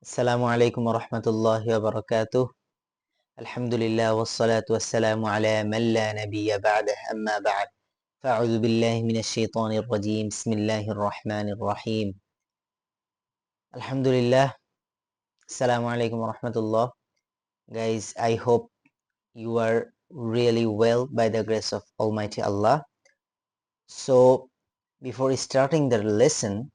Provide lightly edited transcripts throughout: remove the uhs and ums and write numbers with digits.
Assalamu alaikum wa rahmatullahi wa barakatuh. Alhamdulillah wa salatu wa salamu ala man la nabiyya ba'dah amma ba'd. Fa'udhu billahi minash shaitanir rajim. Bismillahir rahmanir rahim. Alhamdulillah. Assalamu alaikum wa rahmatullah. Guys, I hope you are really well by the grace of Almighty Allah. So, before starting the lesson,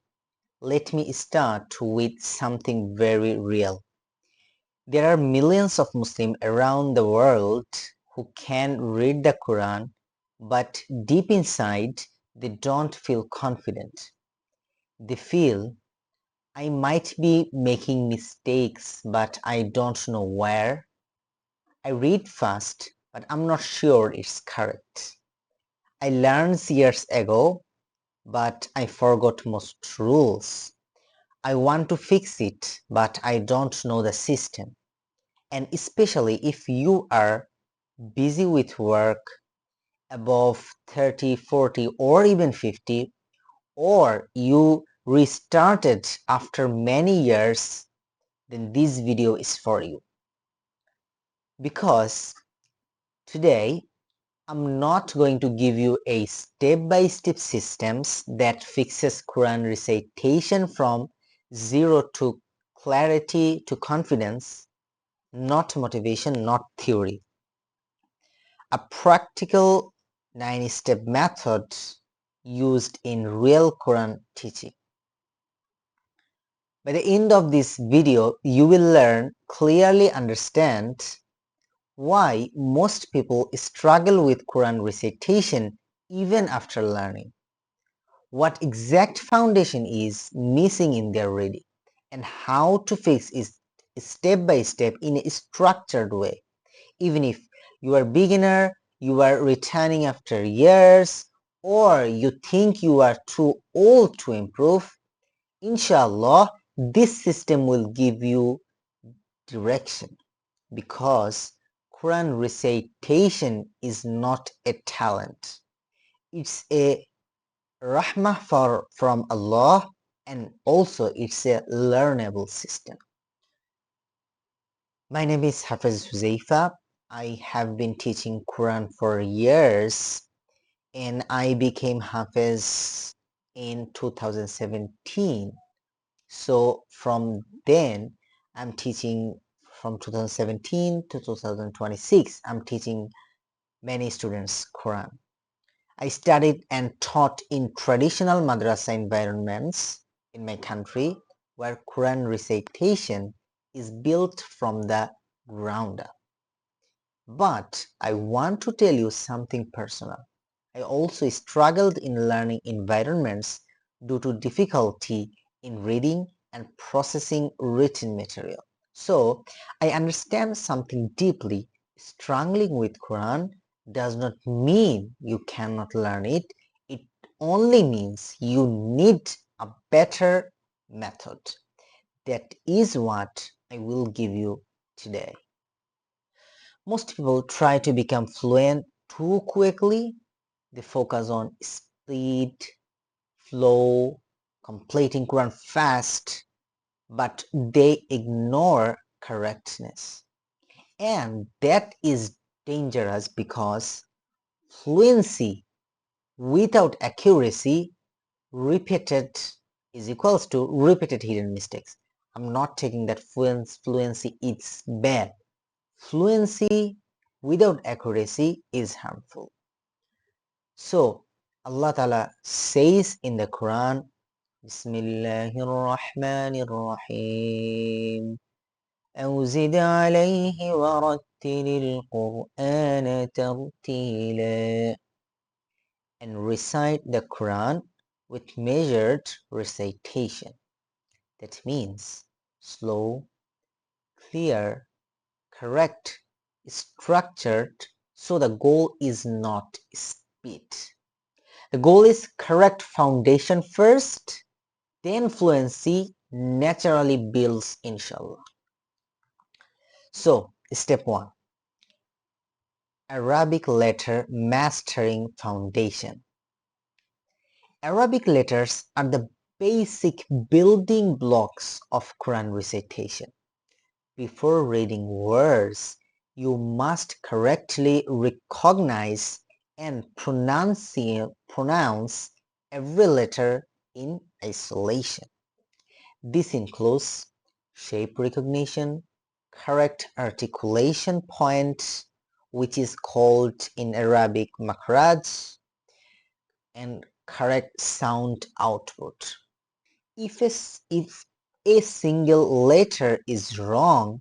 let me start with something very real. There are millions of Muslims around the world who can read the Quran, but deep inside they don't feel confident. They feel, I might be making mistakes, but I don't know where. I read fast, but I'm not sure it's correct. I learned years ago, but I forgot most rules. I want to fix it, but I don't know the system. And especially if you are busy with work above 30, 40 or even 50, or you restarted after many years, then this video is for you. Because today I'm not going to give you a step-by-step systems that fixes Quran recitation from zero to clarity to confidence, not motivation, not theory. A practical 9-step method used in real Quran teaching. By the end of this video, you will learn, clearly understand why most people struggle with Quran recitation even after learning, what exact foundation is missing in their reading, and how to fix it step by step in a structured way. Even if you are beginner, you are returning after years, or you think you are too old to improve, inshallah, this system will give you direction, because Quran recitation is not a talent. It's a rahmah from Allah, and also it's a learnable system. My name is Hafiz Huzaifa. I have been teaching Quran for years, and I became Hafiz in 2017. So from then, I'm teaching from 2017 to 2026. I'm teaching many students Quran. I studied and taught in traditional madrasa environments in my country, where Quran recitation is built from the ground up. But I want to tell you something personal. I also struggled in learning environments due to difficulty in reading and processing written material. So I understand something deeply. Struggling with Quran does not mean you cannot learn it. It only means you need a better method. That is what I will give you today. Most people try to become fluent too quickly. They focus on speed, flow, completing Quran fast, but they ignore correctness. And that is dangerous, because fluency without accuracy, repeated is equals to repeated hidden mistakes. I'm not taking that fluency is bad. Fluency without accuracy is harmful. So Allah Ta'ala says in the Quran, Bismillahir Rahmanir Rahim, أو زد عليه ورتل القرآن ترتيلا, and recite the Quran with measured recitation. That means slow, clear, correct, structured, so the goal is not speed. The goal is correct foundation first, then fluency naturally builds, inshallah. So, step 1. Arabic letter mastering foundation. Arabic letters are the basic building blocks of Quran recitation. Before reading words, you must correctly recognize and pronounce every letter in isolation. This includes shape recognition, correct articulation point, which is called in Arabic makhraj, and correct sound output. If a single letter is wrong,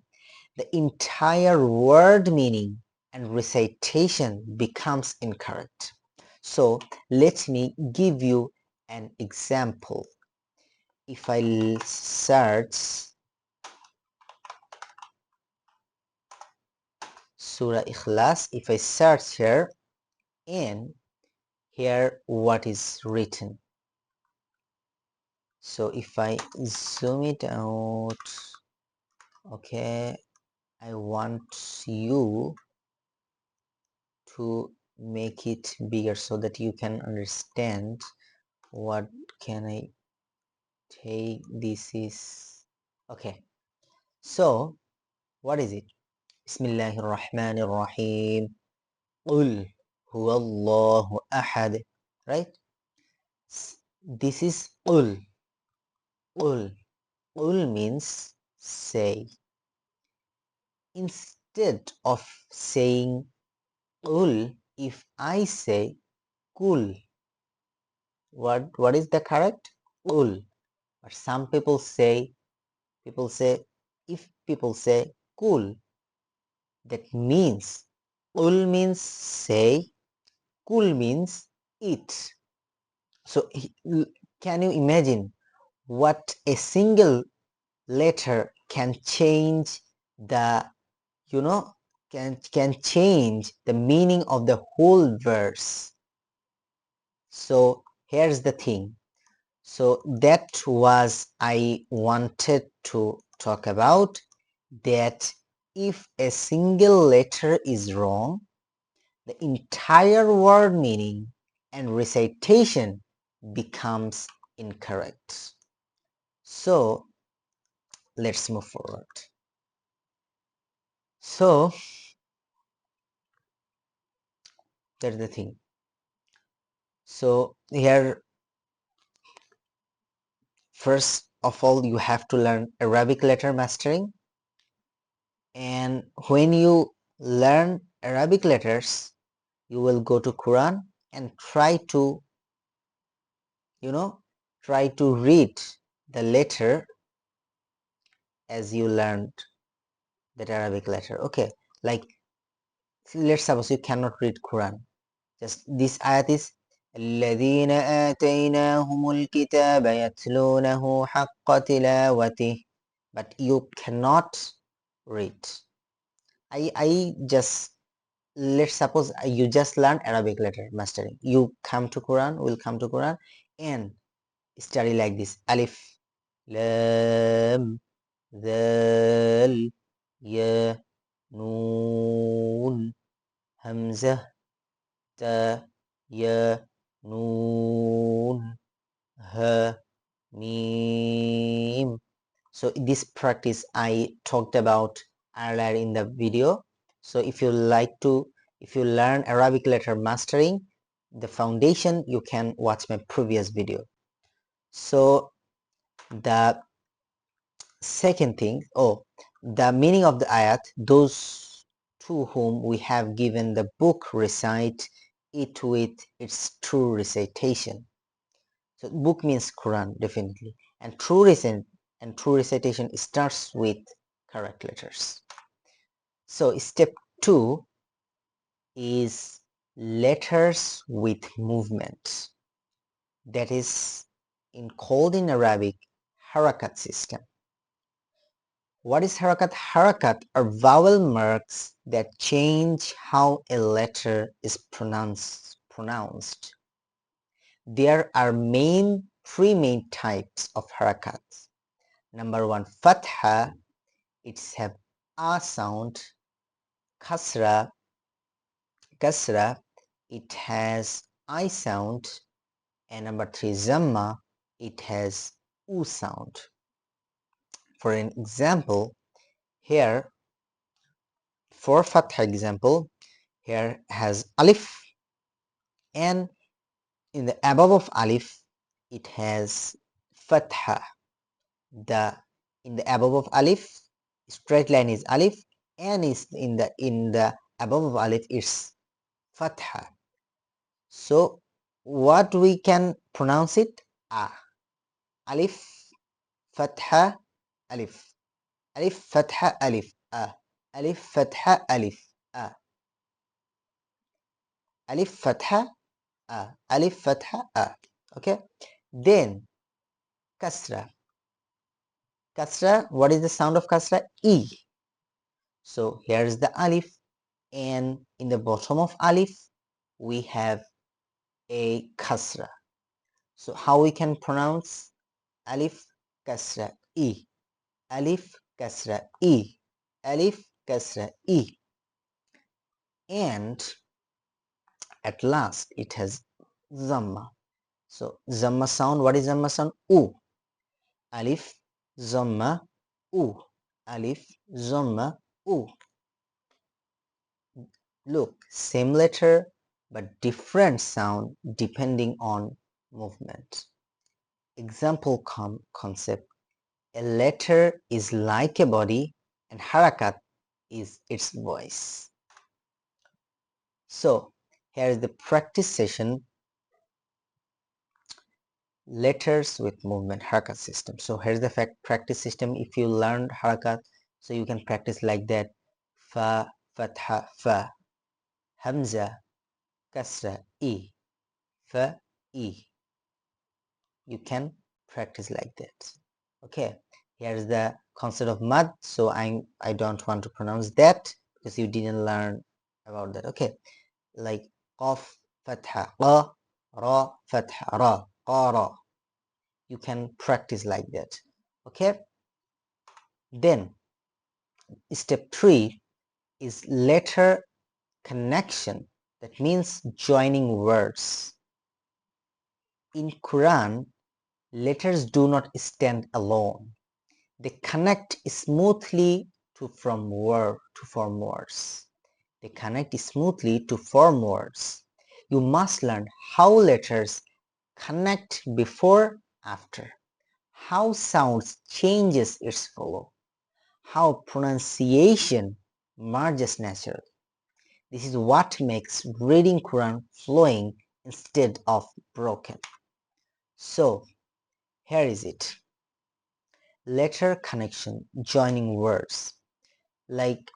the entire word meaning and recitation becomes incorrect. So let me give you an example. If I search Surah Ikhlas, if I search here and here what is written. So if I zoom it out, okay, I want you to make it bigger so that you can understand what can I take. This is okay. So what is it? Bismillahir Rahmanir Rahim. Qul huwallahu ahad. Right? This is qul. Qul. Qul means say. Instead of saying qul, if I say kul, what is the correct? Qul. But some people say if people say kul, that means qul means say, kul means eat. So can you imagine what a single letter can change the can change the meaning of the whole verse. So here's the thing. So that was I wanted to talk about, that if a single letter is wrong, the entire word meaning and recitation becomes incorrect. So let's move forward. So that's the thing. So here, first of all, you have to learn Arabic letter mastering. And when you learn Arabic letters, you will go to Quran and try to read the letter as you learned that Arabic letter. Okay, like let's suppose you cannot read Quran. Just this ayat is الذين آتيناهم الكتاب يتلونه حق تلاوته, but you cannot read. I just, let's suppose you just learn Arabic letter mastering. You come to Quran, will come to Quran and study like this: Alif, Lam, Dal, Ya, Noon, Hamzah, Ta, Ya, Noon, Ha, Mim. So this practice I talked about earlier in the video. So if you learn Arabic letter mastering, the foundation, you can watch my previous video. So the second thing, the meaning of the ayat: those to whom we have given the book recite it with its true recitation. So book means Quran, definitely, and true recitation starts with correct letters. So step 2 is letters with movement. That is called in Arabic harakat system. What is harakat? Harakat are vowel marks that change how a letter is pronounced. There are three main types of harakats. Number 1, fatha, it's have a sound. Kasra, it has I sound. And number 3, zamma, it has U sound. For an example, here for Fatha example, here has Alif, and in the above of Alif, it has Fatha. In the above of Alif, straight line is Alif, and is in the above of Alif is Fatha. So what we can pronounce it? Alif, Fatha, Alif, Alif, Fatha, Alif, Alif, Fatha, Alif, Alif, Fatha, Alif, Fatha, okay. Then Kasra. Kasra, what is the sound of Kasra? E. So here is the Alif, and in the bottom of Alif, we have a Kasra. So how we can pronounce Alif, Kasra, E, Alif, Kasra, E, Alif, Kasra, E. And at last, it has Zamma. So Zamma sound, what is Zamma sound? U. Alif, Zamma, U. Alif, Zamma, U. Look, same letter but different sound depending on movement. Example concept. A letter is like a body and harakat is its voice. So here is the practice session. Letters with movement harakat system. So here's the practice system. If you learned harakat, so you can practice like that. Fa, fatha, fa, hamza, kasra, e, fa, e. You can practice like that. Okay, here's the concept of mad. So I don't want to pronounce that because you didn't learn about that. Okay, like qaf, fatha, qa, ra, fatha, ra, qara. You can practice like that. Okay, then step 3 is letter connection. That means joining words. In Quran, letters do not stand alone. They connect smoothly to form words. They connect smoothly to form words. You must learn how letters connect before, after, how sounds changes its follow, how pronunciation merges naturally. This is what makes reading Quran flowing instead of broken. So here is it. Letter connection, joining words like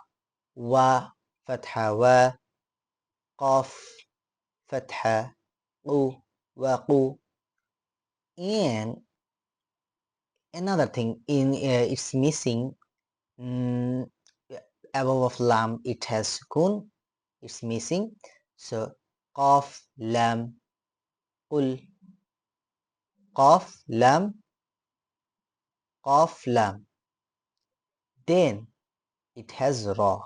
wa, fatha wa, qaf, fatha, qu, waqu. And another thing, it's missing above of lam, it has sukun, it's missing. So qaf, lam, qul, qaf, lam, qaf, lam. Then it has ra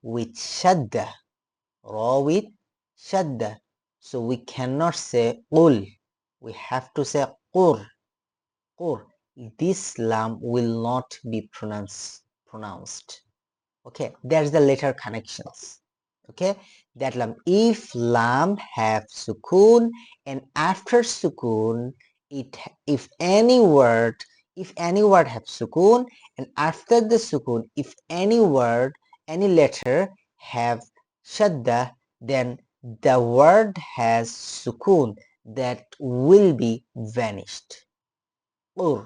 with shaddah, ra with shaddah. So we cannot say qul, we have to say qur. This lam will not be pronounced. Okay, there's the letter connections. Okay, that lam, if lam have sukun, and after sukun, if any word have sukun, and after the sukun, if any letter have shadda, then the word has sukun that will be vanished. We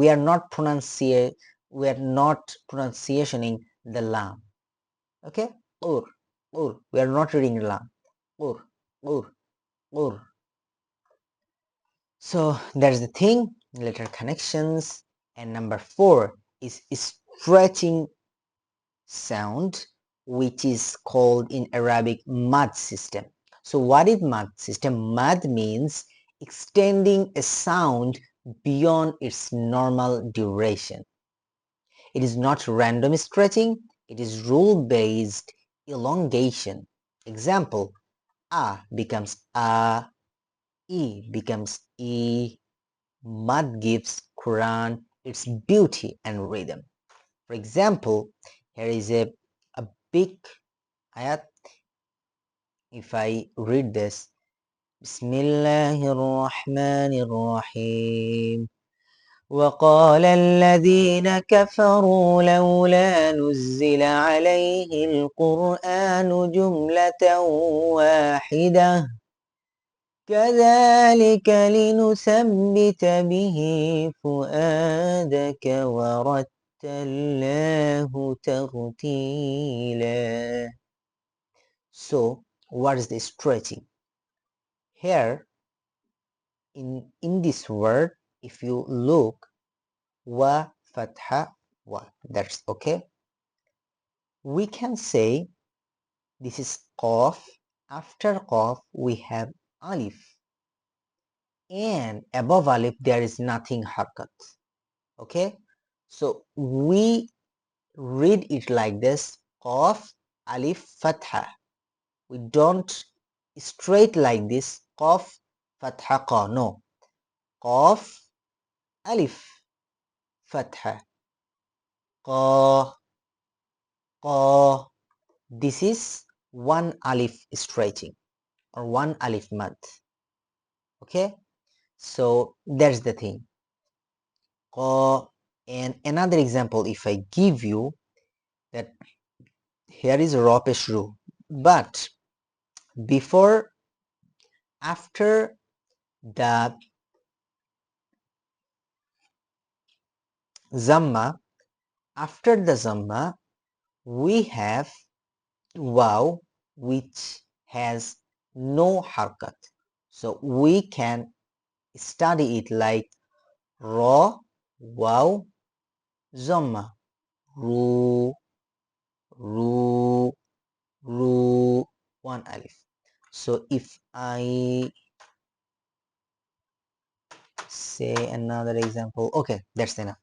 are not pronunciationing the lam. Okay, we are not reading lam. So that's the thing, letter connections. And number 4 is stretching sound, which is called in Arabic mad system. So what is mad system? Mad means extending a sound beyond its normal duration. It is not random stretching, it is rule-based elongation. Example, a becomes a, E becomes E. Mud gives Quran its beauty and rhythm. For example, here is a big ayat. If I read this, Bismillahir Rahmanir Rahim. وقال الذين كفروا لولا نزل عليه القرآن جملة واحدة كذلك لنثبت به فؤادك ورتلناه ترتيلا. So, what is the stretching? Here, in this word, if you look, wa fatha wa, that's okay. We can say this is qaf. After qaf, we have alif. And above alif, there is nothing harakat. Okay? So we read it like this, qaf, alif, fatha. We don't straight like this, qaf, fatha, qa. No. Qaf, alif, fatha, qa, qa. This is one alif stretching or one alif mad. Okay? So that's the thing. Qa. And another example, if I give you that here is raw peshru, but before, after the zamma, after the zamma, we have waw which has no harkat. So we can study it like ra, waw, zamma, ru, ru, ru, one alif. So if I say another example, okay, that's enough.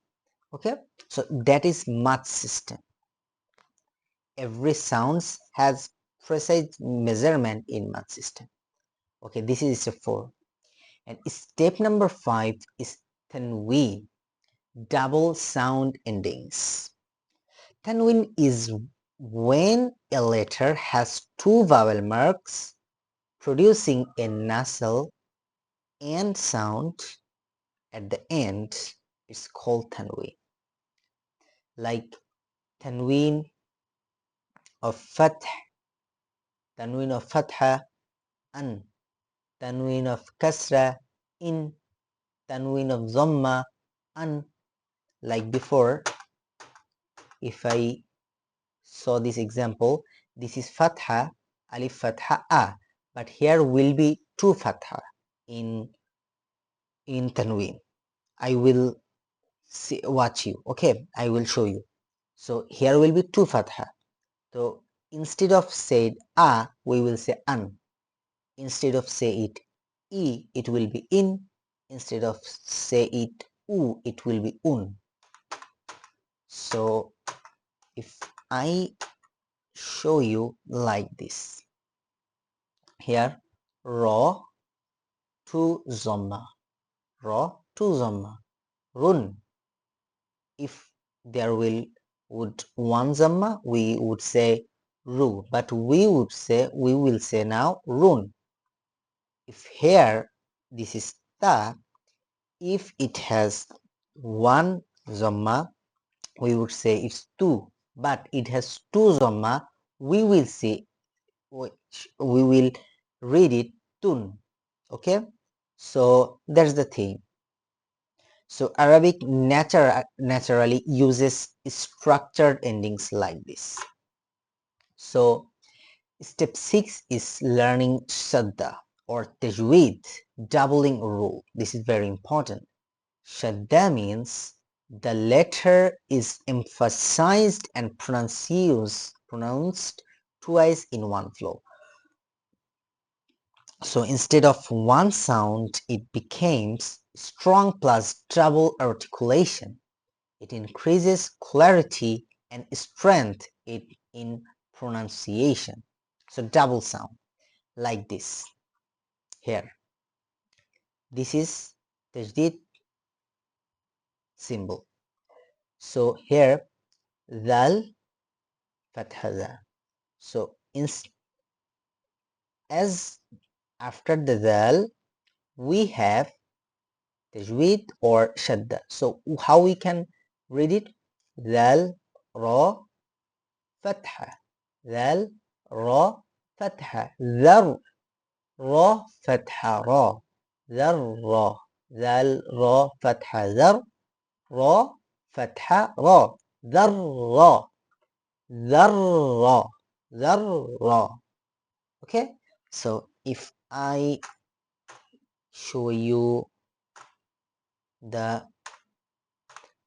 Okay, so that is math system. Every sounds has precise measurement in math system. Okay, this is step 4. And step number 5 is Tanween, double sound endings. Tanween is when a letter has two vowel marks producing a nasal and sound at the end. It's called Tanween. Like Tanween of Fath, Tanween of Fatha, an, Tanween of Kasra, in, Tanween of Dhamma, an. Like before, if I saw this example, this is Fatha, Alif Fatha A, but here will be two Fatha in Tanween. I will watch you, okay, I will show you. So here will be two Fatha. So instead of said A, we will say an. Instead of say it E, it will be in. Instead of say it U, it will be un. So if I show you like this, here raw to zomma, raw to zomma, run. If there would one zamma, we would say ru, but we will say now run. If here this is ta, if it has one zamma, we would say it's two, but it has two zamma, we will say, which we will read it tun. Okay, so that's the thing. So Arabic naturally uses structured endings like this. So step 6 is learning Shaddah or Tajweed, doubling rule. This is very important. Shaddah means the letter is emphasized and pronounced twice in one flow. So instead of one sound, it becomes strong plus double articulation. It increases clarity and strength in pronunciation. So double sound like this here. This is Tajweed symbol. So here Dal Fatha Za. So as after the Dal we have Tajweed or Shaddah. So how we can read it? Dal Ra Fatha. Dal Ra Fatha. Dhar Ra Fatha Ra. Dhar Ra. Dal Ra Fatha Dhar Ra Fatha Ra. Dhar Ra. Dhar Ra. Dhar Ra. Okay, so if I show you the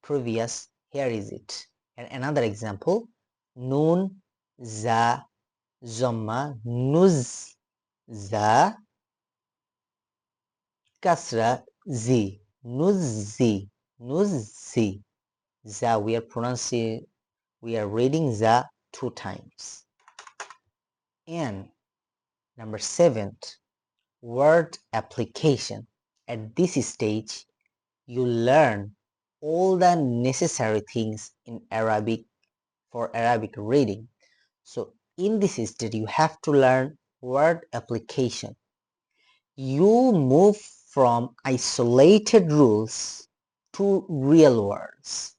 previous, here is it. And another example, Nun Za Zomma Nuz Za Kasra Z Nuzzi Nuzzi Za. We are pronouncing, we are reading Za 2 times. And number 7, word application. At this stage you learn all the necessary things in Arabic for Arabic reading. So in this stage you have to learn word application. You move from isolated rules to real words.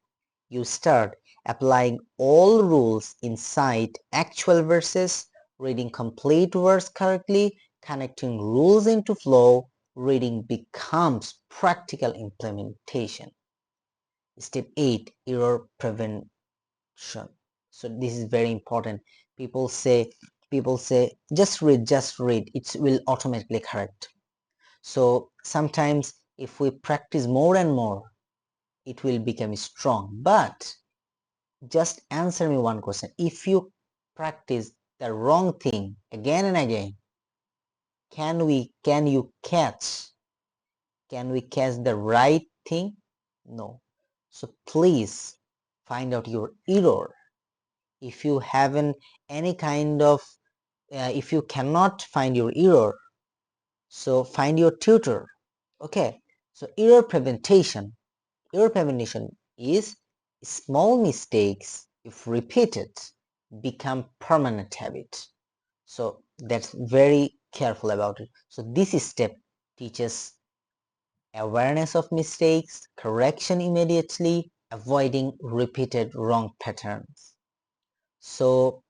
You start applying all rules inside actual verses, reading complete words correctly, connecting rules into flow. Reading becomes practical implementation. Step 8, error prevention. So this is very important. People say just read, it will automatically correct. So sometimes if we practice more and more, it will become strong. But just answer me one question. If you practice the wrong thing again and again, can you catch the right thing? No. So please find out your error. If you haven't any kind of if you cannot find your error, so find your tutor. Okay, so error prevention is small mistakes, if repeated, become permanent habit. So that's very careful about it. So this step teaches awareness of mistakes, correction immediately, avoiding repeated wrong patterns. So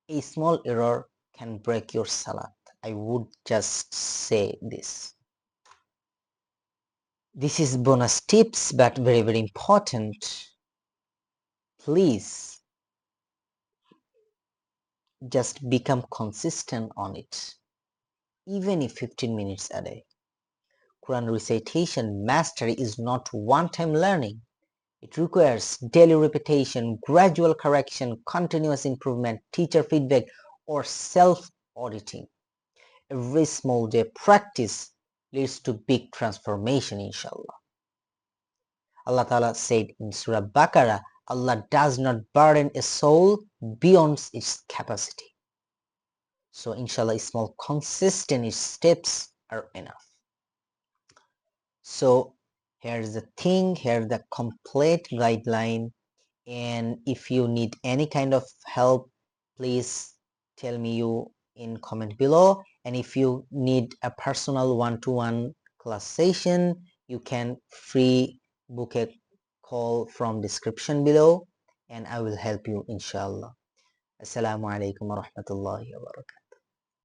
a small error can break your salat. I would just say this. This is bonus tips, but very, very important. Please just become consistent on it, even if 15 minutes a day. Quran recitation mastery is not one-time learning. It requires daily repetition, gradual correction, continuous improvement, teacher feedback, or self-auditing. Every small day practice leads to big transformation, inshallah. Allah Ta'ala said in Surah Baqarah, Allah does not burden a soul beyond its capacity. So inshallah, small consistent steps are enough. So here's the thing, here's the complete guideline. And if you need any kind of help, please tell me you in comment below. And if you need a personal one-to-one class session, you can free book a call from description below, and I will help you inshallah. Assalamu alaikum wa rahmatullahi wa barakatuh.